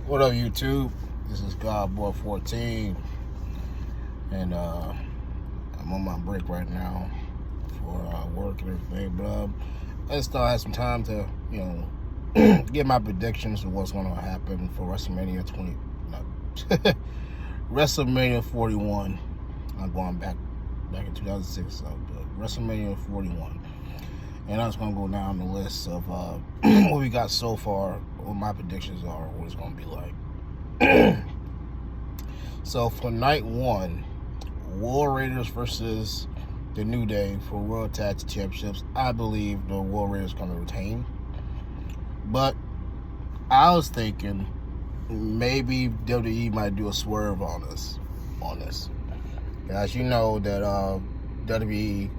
What up, YouTube? This is Godboy14, and I'm on my break right now for work and everything. But I still have some time to, get my predictions of what's going to happen for Wrestlemania Wrestlemania 41. I'm going back in 2006, so but WrestleMania 41. And I'm just going to go down the list of what we got so far, what my predictions are, what it's going to be like. So for night one, War Raiders versus the New Day for World Tag Team Championships. I believe the War Raiders are going to retain. But I was thinking maybe WWE might do a swerve on this. As you know, that WWE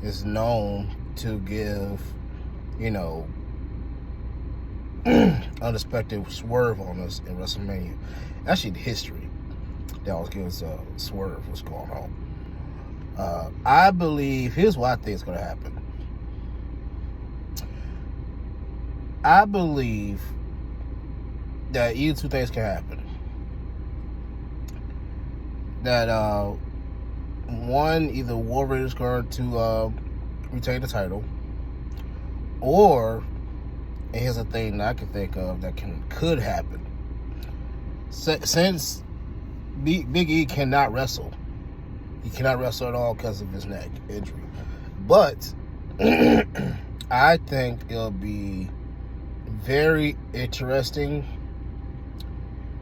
is known to give, unexpected swerve on us in WrestleMania. Actually, the history that was giving us a swerve what's going on. I believe, here's what I think is going to happen. I believe that either two things can happen. That, one, either War Raiders going to retain the title, or, and here's a thing that I can think of that could happen. Since Big E cannot wrestle, he cannot wrestle at all because of his neck injury. But I think it'll be very interesting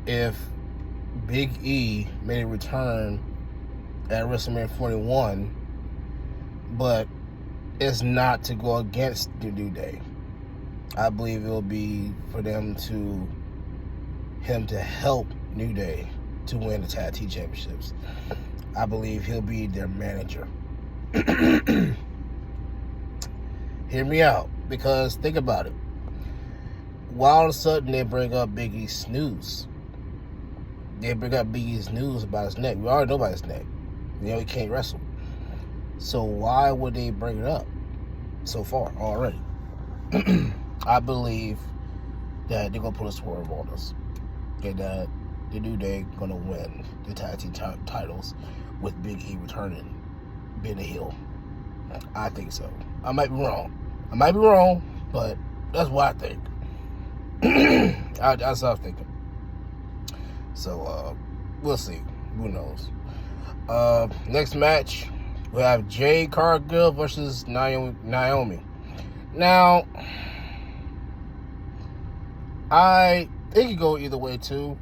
if Big E made a return at WrestleMania 41, but it's not to go against the New Day. I believe it'll be for him to help New Day to win the Tag Team Championships. I believe he'll be their manager. Hear me out, because think about it. Why all of a sudden they bring up Big E's news? They bring up Big E's news about his neck. We already know about his neck. He can't wrestle. So why would they bring it up so far already? I believe that they're going to put a swerve on us. And that the New Day going to win the tag team titles with Big E returning, being a heel. I think so. I might be wrong. But that's what I think. That's what I'm thinking. So, we'll see. Who knows? Next match, we have Jade Cargill versus Naomi. Now, it could go either way too,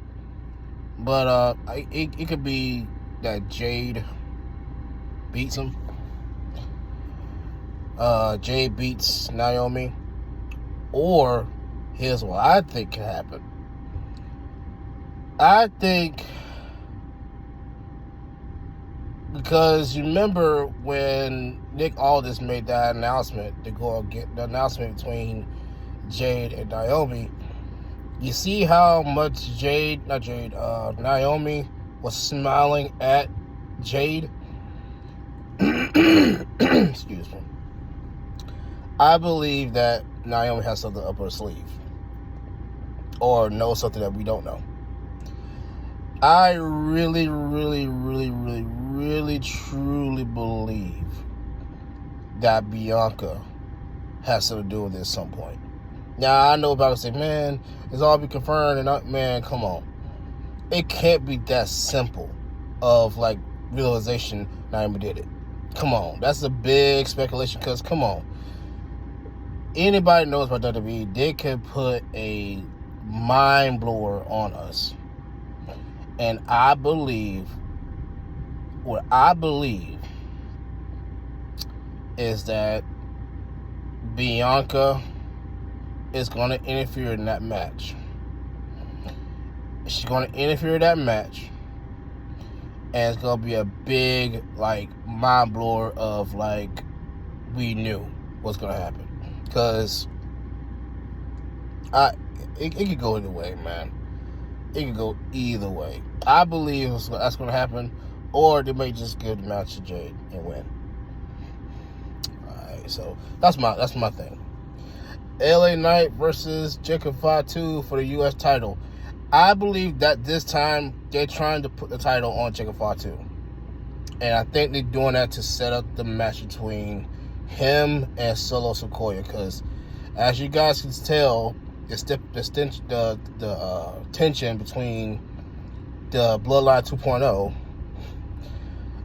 but it could be that Jade beats him. Jade beats Naomi, or here's what I think can happen. I think, because you remember when Nick Aldis made that announcement to go get the announcement between Jade and Naomi, you see how much Naomi was smiling at Jade? Excuse me. I believe that Naomi has something up her sleeve, or knows something that we don't know. I really, truly believe that Bianca has something to do with this at some point. Now, I know about to say, man, it's all be confirmed, and man, come on. It can't be that simple of, realization Naomi did it. Come on. That's a big speculation, because, come on. Anybody knows about WWE, they can put a mind blower on us. And what I believe is that Bianca is going to interfere in that match. She's going to interfere in that match. And it's going to be a big, mind blower of, we knew what's going to happen. Because it could go either way, man. It can go either way. I believe that's going to happen, or they may just give the match to Jade and win. Alright, so that's my thing. LA Knight versus Jacob Fatu for the U.S. title. I believe that this time they're trying to put the title on Jacob Fatu. And I think they're doing that to set up the match between him and Solo Sikoa. Because as you guys can tell, the tension between the Bloodline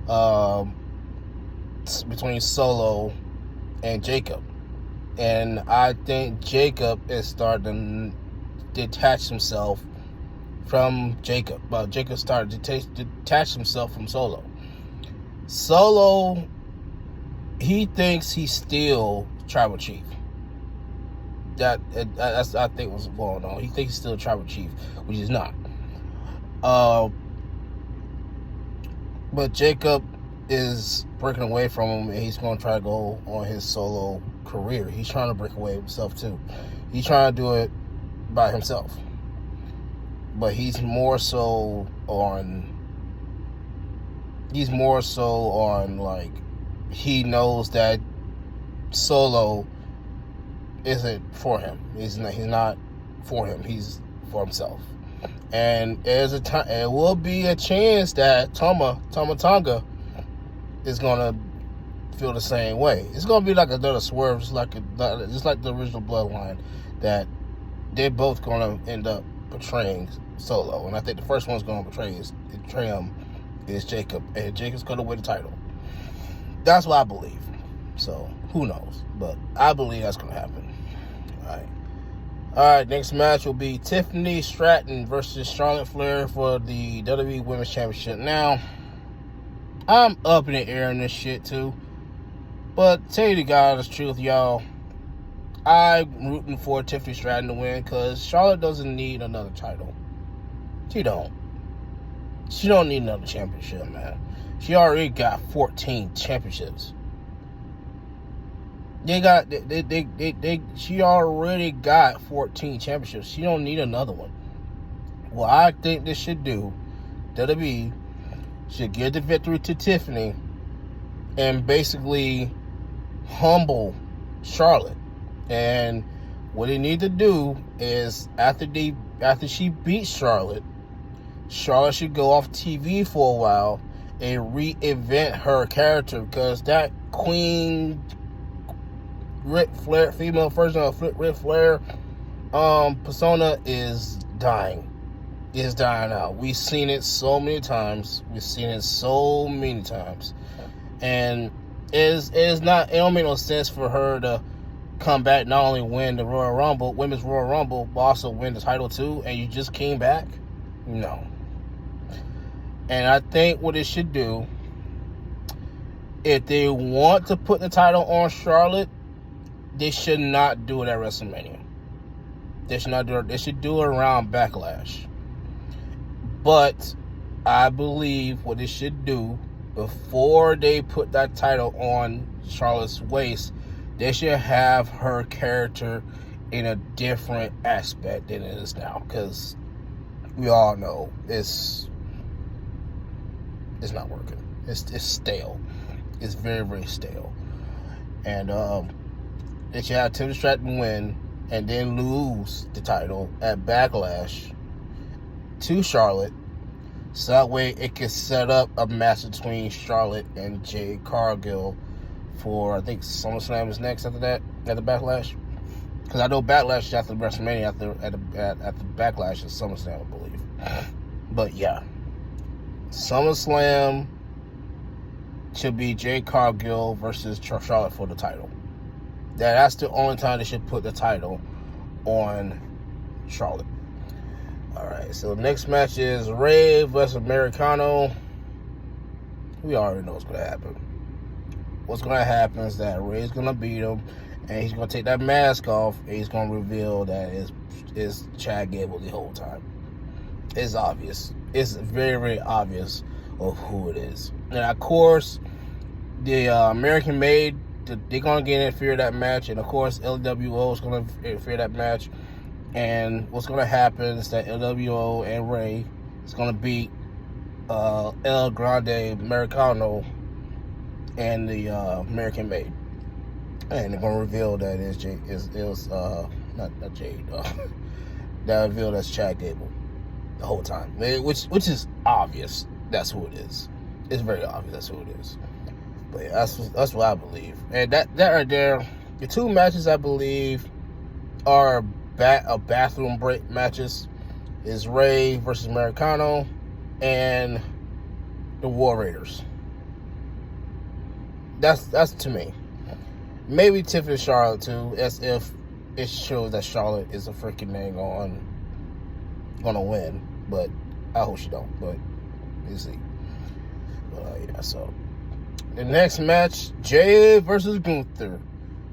2.0 between Solo and Jacob. And I think Jacob is starting to detach himself from Jacob. Well, Jacob started to detach himself from Solo. Solo, he thinks he's still tribal chief. That's I think what's going on. He thinks he's still tribal chief, which he's not. But Jacob is breaking away from him, and he's going to try to go on his solo career. He's trying to break away himself too. He's trying to do it by himself. But he's more so on like, he knows that Solo isn't for him. He's not for him. He's for himself. And there's it will be a chance that Tama Tonga is gonna feel the same way. It's gonna be like another swerve, just like the original Bloodline, that they're both gonna end up betraying Solo. And I think the first one's gonna betray him is Jacob, and Jacob's gonna win the title. That's what I believe. So who knows? But I believe that's gonna happen. All right. Next match will be Tiffany Stratton versus Charlotte Flair for the WWE Women's Championship. Now, I'm up in the air in this shit too. But tell you the God's truth, y'all, I'm rooting for Tiffany Stratton to win because Charlotte doesn't need another title. She don't need another championship, man. She already got 14 championships. She already got 14 championships. She don't need another one. What I think this should do, WWE should give the victory to Tiffany and basically humble Charlotte. And what they need to do is after she beats Charlotte should go off TV for a while and reinvent her character, because that Queen Ric Flair, female version of Ric Flair persona is dying. Is dying out. We've seen it so many times. And it don't make no sense for her to come back, not only win the Royal Rumble, Women's Royal Rumble, but also win the title too, and you just came back? No. And I think what it should do, if they want to put the title on Charlotte, they should not do it at WrestleMania. They should not do it. They should do it around Backlash. But I believe what they should do, before they put that title on Charlotte's waist, they should have her character in a different aspect than it is now. Because we all know it's not working. It's stale. It's very, very stale. And they should have Tiffany Stratton win and then lose the title at Backlash to Charlotte, so that way it can set up a match between Charlotte and Jade Cargill for, I think, SummerSlam is next after that, at the Backlash. Because I know Backlash is after WrestleMania, at the Backlash is SummerSlam, I believe. But yeah, SummerSlam should be Jade Cargill versus Charlotte for the title. That's the only time they should put the title on Charlotte. Alright, so the next match is Rey versus Americano. We already know what's going to happen. What's going to happen is that Rey's going to beat him, and he's going to take that mask off, and he's going to reveal that it's Chad Gable the whole time. It's obvious. It's very, very obvious of who it is. And of course, the American Made, they're going to get interfere that match, and of course LWO is going to interfere that match. And what's going to happen is that LWO and Rey is going to beat El Grande Americano and the American Made, and they're going to reveal that not Jade. That reveal that's Chad Gable. the whole time, which is obvious. That's who it is. It's very obvious. That's who it is. But yeah, that's what I believe. And that right there, the two matches I believe are bathroom break matches is Ray versus Americano and the War Raiders. That's to me. Maybe Tiffany Charlotte too, as if it shows that Charlotte is a freaking thing gonna win. But I hope she don't. But we'll see. But yeah, so the next match, Jay versus Gunther.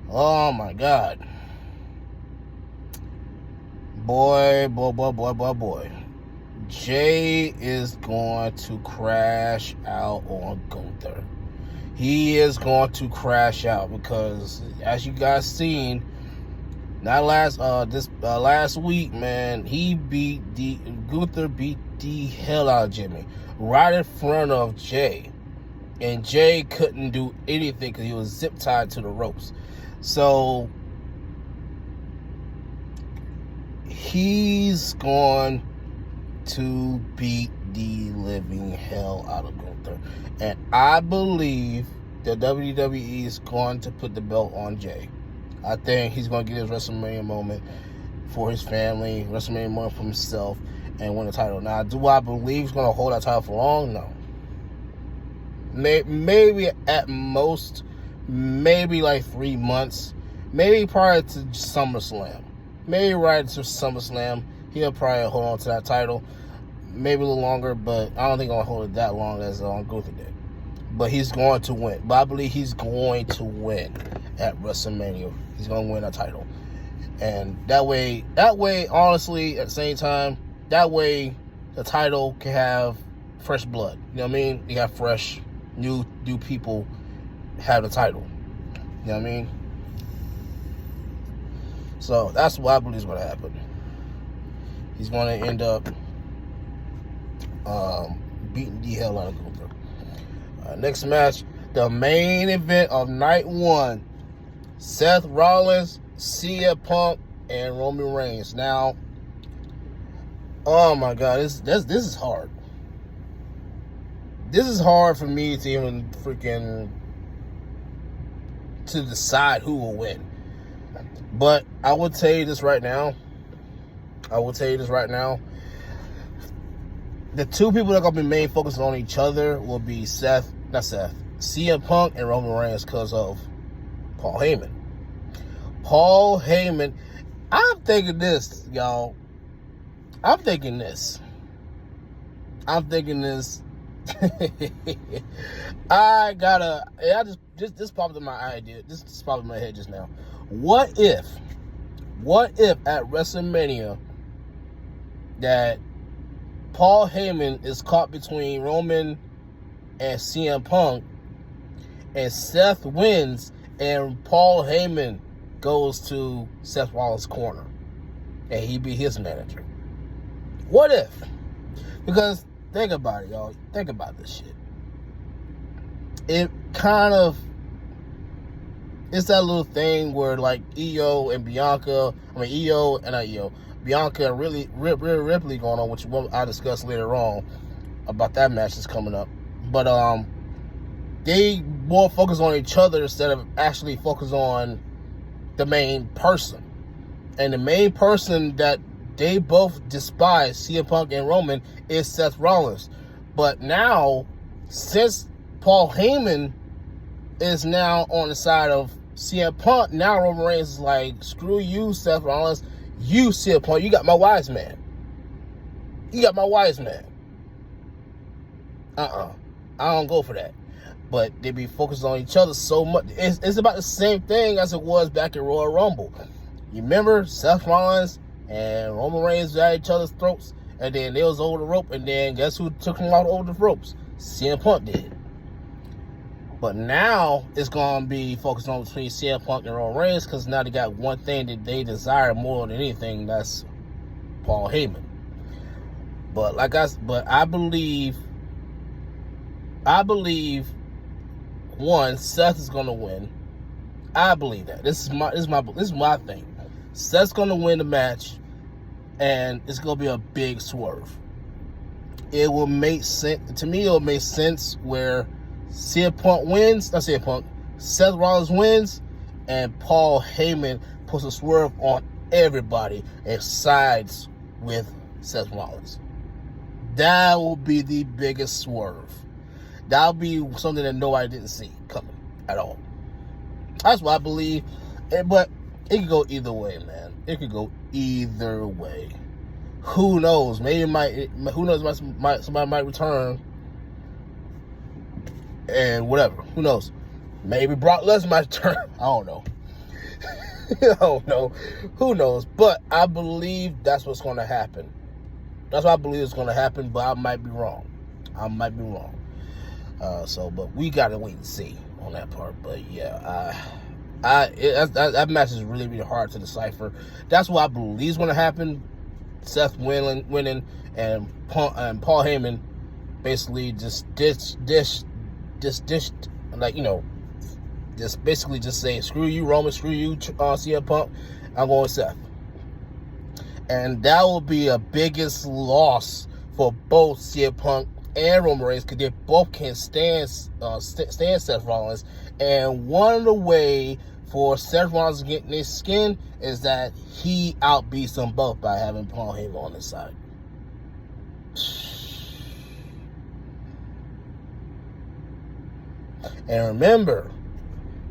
Oh my God. Boy. Jay is going to crash out on Gunther. He is going to crash out because, as you guys seen, last week, man, Gunther beat the hell out of Jimmy right in front of Jay, and Jay couldn't do anything because he was zip tied to the ropes. So he's going to beat the living hell out of Gunther. And I believe that WWE is going to put the belt on Jay. I think he's going to get his WrestleMania moment for his family, WrestleMania moment for himself, and win the title. Now, do I believe he's going to hold that title for long? No. Maybe at most, maybe like 3 months. Maybe prior to SummerSlam. Maybe right to SummerSlam, he'll probably hold on to that title. Maybe a little longer, but I don't think he'll hold it that long as Gunther did. But he's going to win. But I believe he's going to win at WrestleMania. He's going to win a title. And that way, honestly, at the same time, that way the title can have fresh blood. You know what I mean? You have fresh, new people have the title. You know what I mean? So that's what I believe is going to happen. He's going to end up beating the hell out of Gunther. Next match, the main event of night one: Seth Rollins, CM Punk, and Roman Reigns. Now, oh my God, this is hard. This is hard for me to even to decide who will win. But I will tell you this right now. The two people that are going to be main focused on each other will be CM Punk and Roman Reigns because of Paul Heyman. I'm thinking this, y'all. I'm thinking this. This popped in my idea. This just popped in my head just now. What if at WrestleMania that Paul Heyman is caught between Roman and CM Punk, and Seth wins, and Paul Heyman goes to Seth Rollins' corner, and he be his manager? What if? Because think about it, y'all. Think about this shit. It's that little thing where like Bianca and Ripley going on, which I'll discuss later on about that match that's coming up. But they more focus on each other instead of actually focus on the main person. And the main person that they both despise, CM Punk and Roman, is Seth Rollins. But now, since Paul Heyman is now on the side of CM Punk, now Roman Reigns is like, screw you, Seth Rollins. You, CM Punk, you got my wise man. I don't go for that. But they be focused on each other so much. It's about the same thing as it was back in Royal Rumble. You remember Seth Rollins and Roman Reigns at each other's throats, and then they was over the rope, and then guess who took them out over the ropes? CM Punk did. But now it's going to be focused on between CM Punk and Roman Reigns, because now they got one thing that they desire more than anything, that's Paul Heyman. But I believe one, Seth is going to win. I believe that. This is my thing. Seth's going to win the match, and it's going to be a big swerve. it will make sense to me. It will make sense where CM Punk wins. Not CM Punk. Seth Rollins wins, and Paul Heyman puts a swerve on everybody and sides with Seth Rollins. That will be the biggest swerve. That'll be something that nobody didn't see coming at all. That's what I believe. But it could go either way, man. It could go either way. Who knows? Maybe it might. Who knows? Somebody might return and whatever. Who knows? Maybe Brock Lesnar might return. I don't know. I don't know. Who knows? But I believe that's what's going to happen. That's what I believe is going to happen. But I might be wrong. But we got to wait and see on that part. But yeah, that match is really, really hard to decipher. That's what I believe is going to happen. Seth winning, and Paul Heyman basically just like, you know, just basically just say, screw you, Roman, screw you, CM Punk, I'm going with Seth. And that will be a biggest loss for both CM Punk and Roman Reigns, because they both can stand Seth Rollins. And one of the way for Seth Rollins to get in his skin is that he outbeats them both by having Paul Heyman on his side. And remember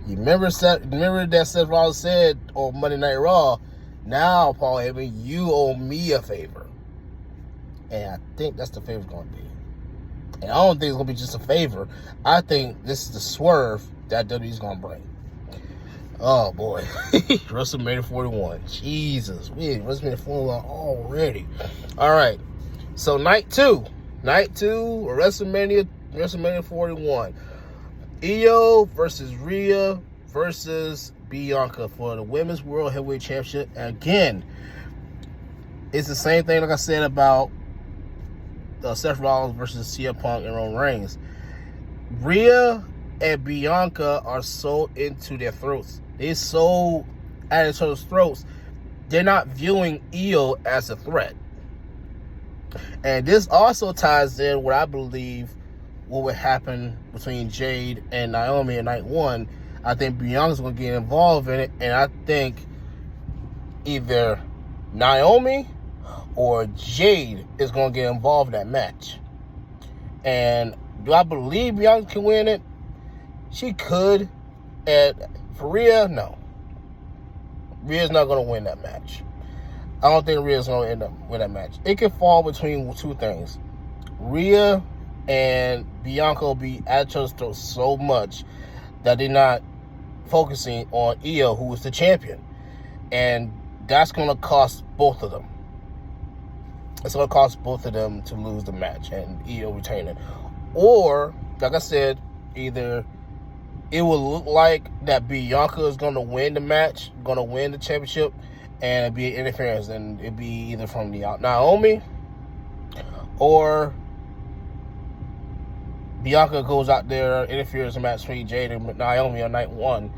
that Seth Rollins said on Monday Night Raw, now, Paul Heyman, you owe me a favor. And I think that's the favor going to be. And I don't think it's going to be just a favor. I think this is the swerve that WWE's going to bring. Oh, boy. WrestleMania 41. Jesus. We in WrestleMania 41 already. All right. So, night two. WrestleMania 41. Io versus Rhea versus Bianca for the Women's World Heavyweight Championship. Again, it's the same thing like I said about Seth Rollins versus CM Punk and Roman Reigns. Rhea and Bianca are so into their throats. They're so at each other's throats. They're not viewing Io as a threat. And this also ties in what I believe what would happen between Jade and Naomi in night one. I think Bianca's going to get involved in it, and I think either Naomi or Jade is going to get involved in that match. And do I believe Bianca can win it? She could. And for Rhea, no. Rhea's not going to win that match. I don't think Rhea's going to end up with that match. It could fall between two things. Rhea and Bianca will be at each other's throats so much that they're not focusing on Io, who is the champion. And that's going to cost both of them. It's going to cost both of them to lose the match and Io retain it. Or, like I said, either it will look like that Bianca is going to win the match, going to win the championship, and it'll be interference. And it'll be either from Naomi or Bianca goes out there, interferes in the match between Jade and Naomi on night one,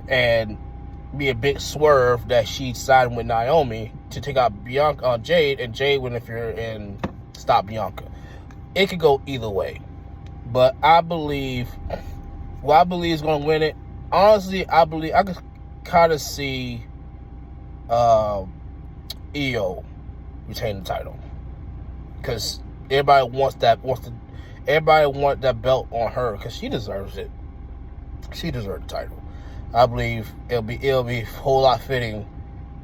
and be a big swerve that she sided with Naomi to take out Jade, and Jade would interfere and stop Bianca. It could go either way. But I believe is going to win it. Honestly, I believe I could kind of see Io retain the title, because everybody wants that belt on her, because she deserves it. She deserves the title. I believe it'll be a whole lot fitting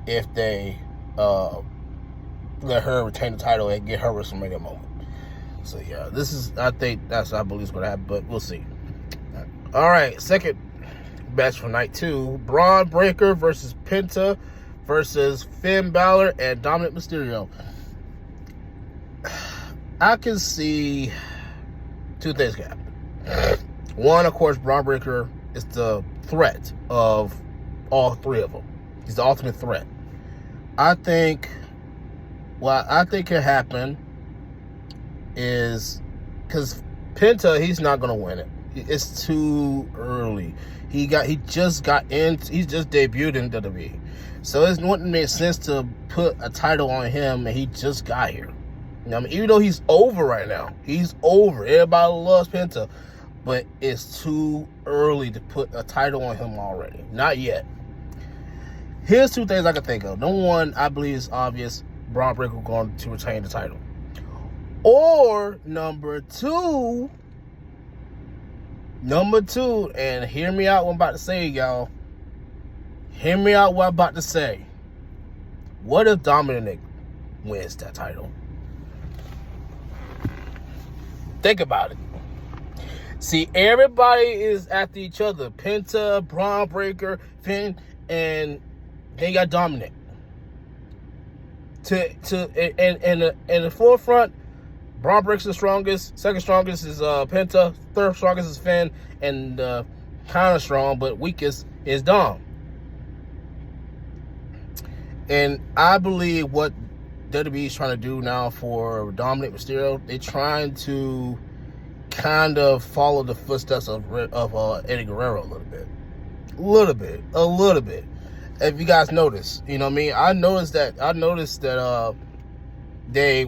if they let her retain the title and get her WrestleMania moment. So yeah, I think that's what I believe is going to happen, but we'll see. All right, second match for night two: Braun Breaker versus Penta versus Finn Balor and Dominic Mysterio. I can see two things can happen. One, of course, Braun Breaker is the threat of all three of them. He's the ultimate threat. I think what can happen is, because Penta, he's not going to win it. It's too early. He's just debuted in WWE. So it wouldn't make sense to put a title on him, and he just got here. You know what I mean? Even though he's over right now. He's over. Everybody loves Penta. But it's too early to put a title on him already. Not yet. Here's two things I can think of. Number one, I believe it's obvious. Braun Breaker going to retain the title. Or number two, and hear me out what I'm about to say, y'all. Hear me out what I'm about to say. What if Dominic wins that title? Think about it. See, everybody is after each other. Penta, Braun Breaker, Finn, and then you got Dominic. In the forefront, Braun Breaker's the strongest. Second strongest is Penta. Third strongest is Finn. And kind of strong, but weakest is Dom. And I believe what WWE is trying to do now for Dominic Mysterio, they're trying to kind of follow the footsteps of Eddie Guerrero a little bit. If you guys notice, you know what I mean? I noticed that they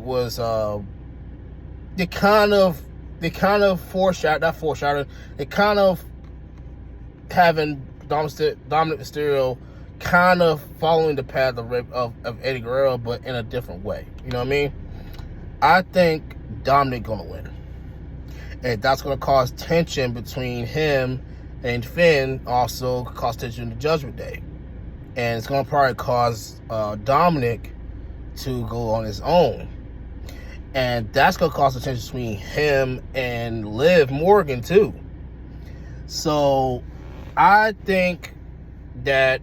kind of having Dominic Mysterio kind of following the path of Eddie Guerrero, but in a different way. You know what I mean? I think Dominic gonna win. And that's gonna cause tension between him and Finn, also cause tension in the Judgment Day. And it's gonna probably cause Dominic to go on his own. And that's gonna cause the tension between him and Liv Morgan too. So I think that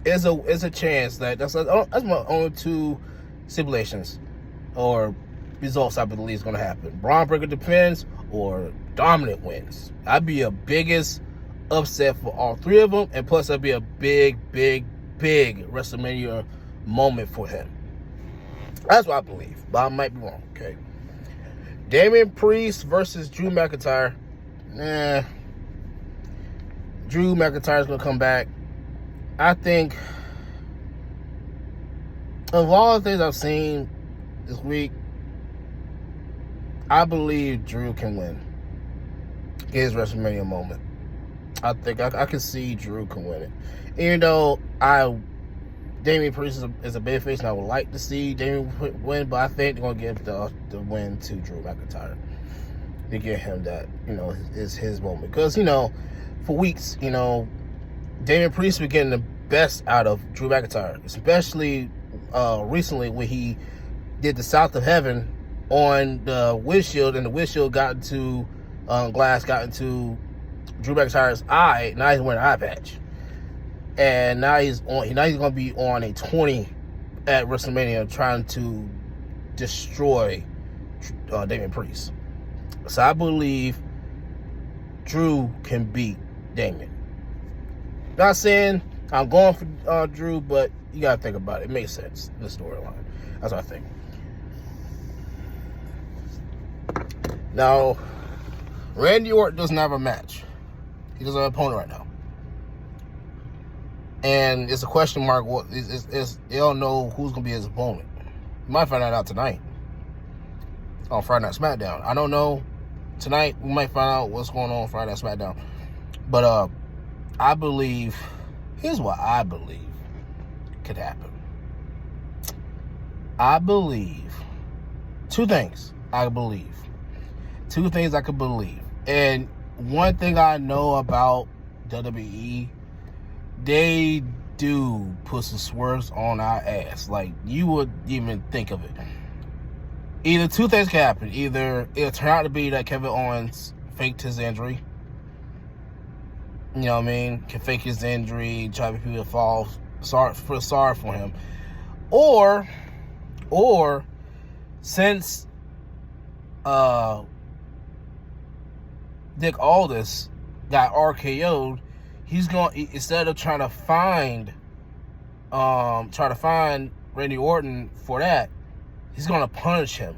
is a chance that's my only two stipulations or results I believe is going to happen. Braun Breaker depends or Dominic wins. That'd be a biggest upset for all three of them, and plus that'd be a big WrestleMania moment for him. That's what I believe, but I might be wrong. Okay, Damian Priest versus Drew McIntyre. Drew McIntyre's gonna come back. I think of all the things I've seen this week, I believe Drew can win his WrestleMania moment. I think I can see Drew can win it. Even though Damian Priest is a babyface, and I would like to see Damian win, but I think they're going to give the win to Drew McIntyre to give him that, is his moment. Because, for weeks, Damian Priest was getting the best out of Drew McIntyre, especially recently when he did the South of Heaven on the windshield, and the windshield glass got into Drew McIntyre's eye. Now he's wearing an eye patch. And now he's going to be on a 20 at WrestleMania trying to destroy Damian Priest. So I believe Drew can beat Damian. Not saying I'm going for Drew, but you got to think about it. It makes sense, the storyline. That's what I think. Now, Randy Orton doesn't have a match. He doesn't have an opponent right now. And it's a question mark. They don't know who's going to be his opponent. You might find that out tonight on Friday Night SmackDown. I don't know. Tonight, we might find out what's going on Friday Night SmackDown. But I believe, here's what I believe could happen. I believe two things I believe. Two things I could believe. And one thing I know about WWE, they do put some swerves on our ass. Like, you would even think of it. Either two things can happen. Either it'll turn out to be that Kevin Owens faked his injury. You know what I mean? Can fake his injury, try to make people feel sorry for him. Or since Nick Aldis got RKO'd, he's going, instead of trying to find Randy Orton for that, he's going to punish him.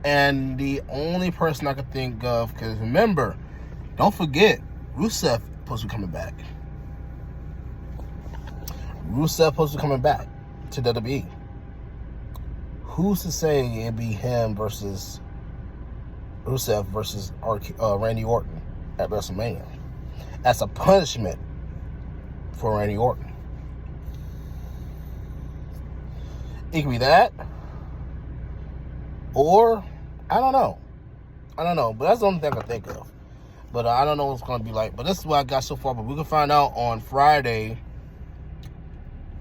And the only person I could think of, because remember, don't forget, Rusev supposed to be coming back. Rusev supposed to be coming back to WWE. Who's to say it'd be him versus Rusev versus Randy Orton at WrestleMania? That's a punishment for Randy Orton. It could be that, or I don't know, but that's the only thing I can think of. But I don't know what it's going to be like. But this is what I got so far. But we can find out on Friday.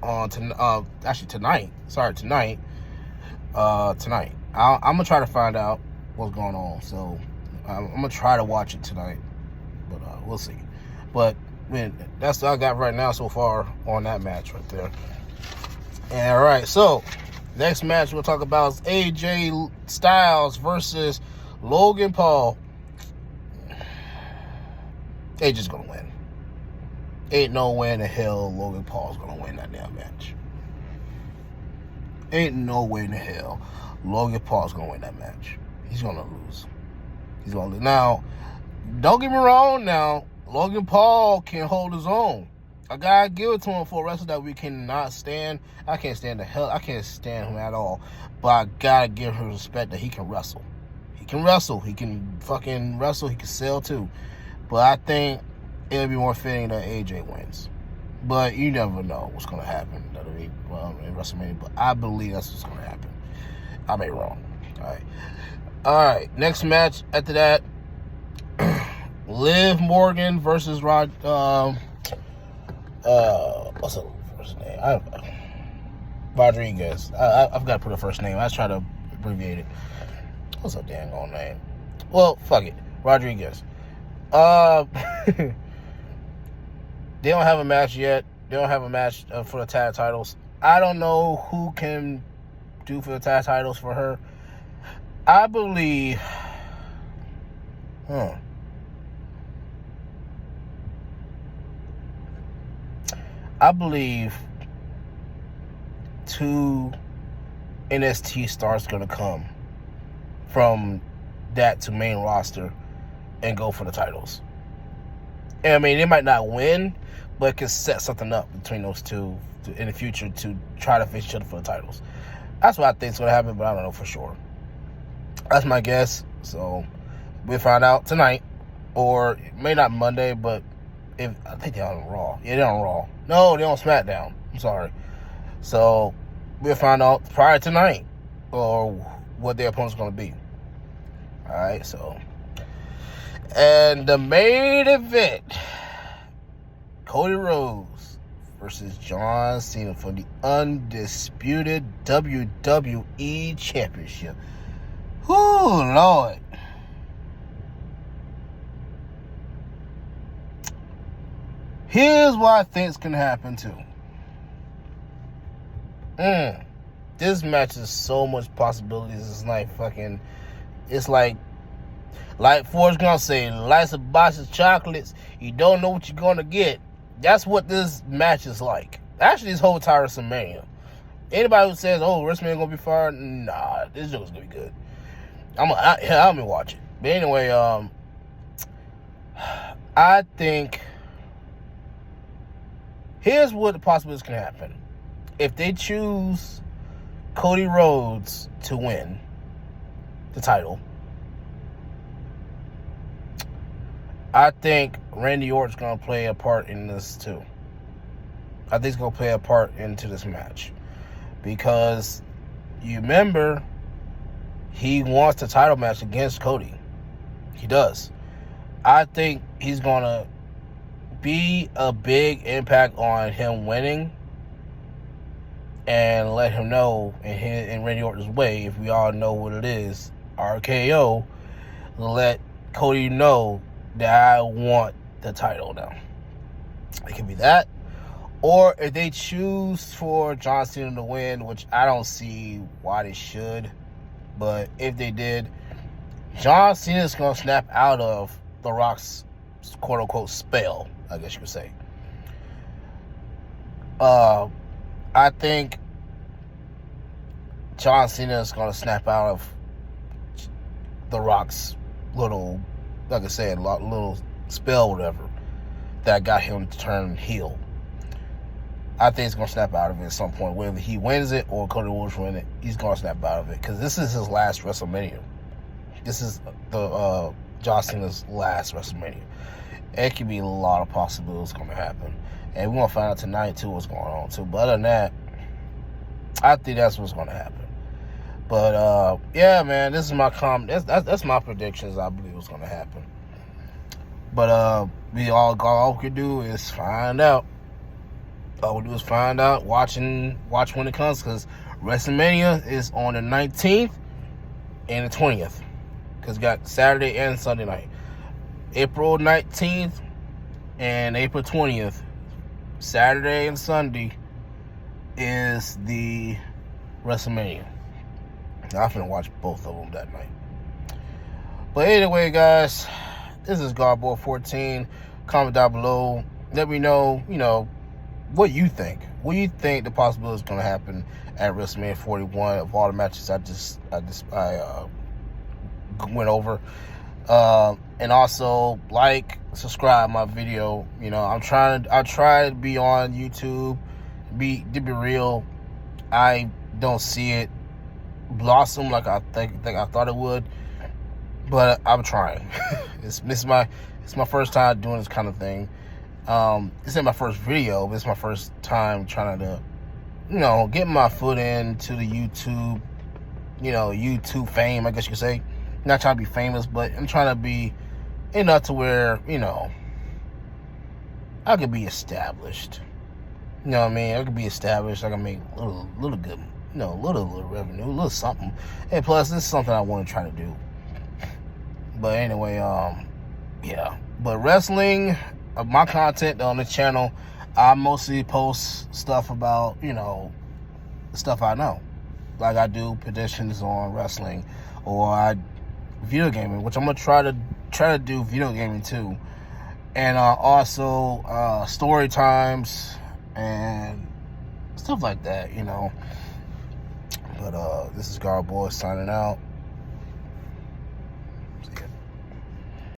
Tonight. Sorry, tonight. Tonight. I'm gonna try to find out what's going on. So I'm gonna try to watch it tonight. But we'll see. But man, that's what I got right now so far on that match right there. All right. So next match we'll talk about is AJ Styles versus Logan Paul. AJ's gonna win. Ain't no way in the hell Logan Paul's gonna win that damn match. Ain't no way in the hell Logan Paul's gonna win that match. He's gonna lose. He's gonna lose. Now, don't get me wrong. Now, Logan Paul can hold his own. I gotta give it to him for a wrestler that we cannot stand. I can't stand I can't stand him at all. But I gotta give him respect that he can wrestle. He can wrestle. He can fucking wrestle. He can sell too. But I think it'll be more fitting that AJ wins. But you never know what's going to happen in WrestleMania. But I believe that's what's going to happen. I may be wrong. All right. Next match after that, Liv Morgan versus what's her first name? Rodriguez. I've got to put her first name. I was trying to abbreviate it. What's her dang old name? Well, fuck it. Rodriguez. They don't have a match yet. They don't have a match for the tag titles. I don't know who can do for the tag titles for her. I believe... I believe 2 NXT stars going to come from that to main roster and go for the titles. And I mean, they might not win, but it can set something up between those two in the future to try to face each other for the titles. That's what I think is going to happen, but I don't know for sure. That's my guess. So we'll find out tonight, or maybe not Monday, but I think they're on Raw. Yeah, they're on Raw. No, they're on SmackDown. I'm sorry. So we'll find out prior tonight or what their opponent's going to be. All right, so. And the main event, Cody Rhodes versus John Cena for the undisputed WWE Championship. Whoo, Lord. Here's what I think's gonna happen too. This match is so much possibilities. It's like fucking. It's like Forrest Gump say, life's a box of chocolates. You don't know what you're gonna get. That's what this match is like. Actually, this whole entire WrestleMania. Anybody who says, "Oh, WrestleMania gonna be fire," nah, this joke's gonna be good. I'm gonna watch it. But anyway, I think here's what the possibilities can happen. If they choose Cody Rhodes to win the title, I think Randy Orton's going to play a part in this too. I think he's going to play a part into this match. Because you remember, he wants the title match against Cody. He does. I think he's going to be a big impact on him winning and let him know in Randy Orton's way, if we all know what it is, RKO, let Cody know that I want the title now. It could be that. Or if they choose for John Cena to win, which I don't see why they should, but if they did, John Cena's going to snap out of The Rock's quote-unquote spell, I guess you could say. I think John Cena is going to snap out of The Rock's little, like I said, little spell, whatever. that got him to turn heel. I think he's going to snap out of it at some point. Whether he wins it or Cody Rhodes win it, he's going to snap out of it. Because this is his last WrestleMania. This is the John Cena's last WrestleMania. It could be a lot of possibilities going to happen. And we're going to find out tonight, too, what's going on, too. But other than that, I think that's what's going to happen. But, yeah, man, this is my that's my predictions. I believe what's going to happen. But all we can do is find out. All we do is find out, watch when it comes, because WrestleMania is on the 19th and the 20th. Because got Saturday and Sunday night. April 19th and April 20th, Saturday and Sunday, is the WrestleMania. I'm finna watch both of them that night. But anyway, guys, this is Garboy14. Comment down below. Let me know, what you think. What do you think the possibility is going to happen at WrestleMania 41 of all the matches I went over? And also subscribe my video. I try to be on YouTube. To be real, I don't see it blossom like I thought it would, but I'm trying. It's my first time doing this kind of thing. This ain't my first video, but it's my first time trying to, get my foot into the YouTube, YouTube fame, I guess you could say. Not trying to be famous, but I'm trying to be enough to where, I could be established. You know what I mean? I could be established. I can make little good, little revenue, a little something. And plus, this is something I want to try to do. But anyway, yeah. But wrestling, my content on the channel, I mostly post stuff about, stuff I know. Like I do predictions on wrestling, or video gaming, which I'm gonna try to do video gaming too, and also story times and stuff like that, But this is Garboy signing out.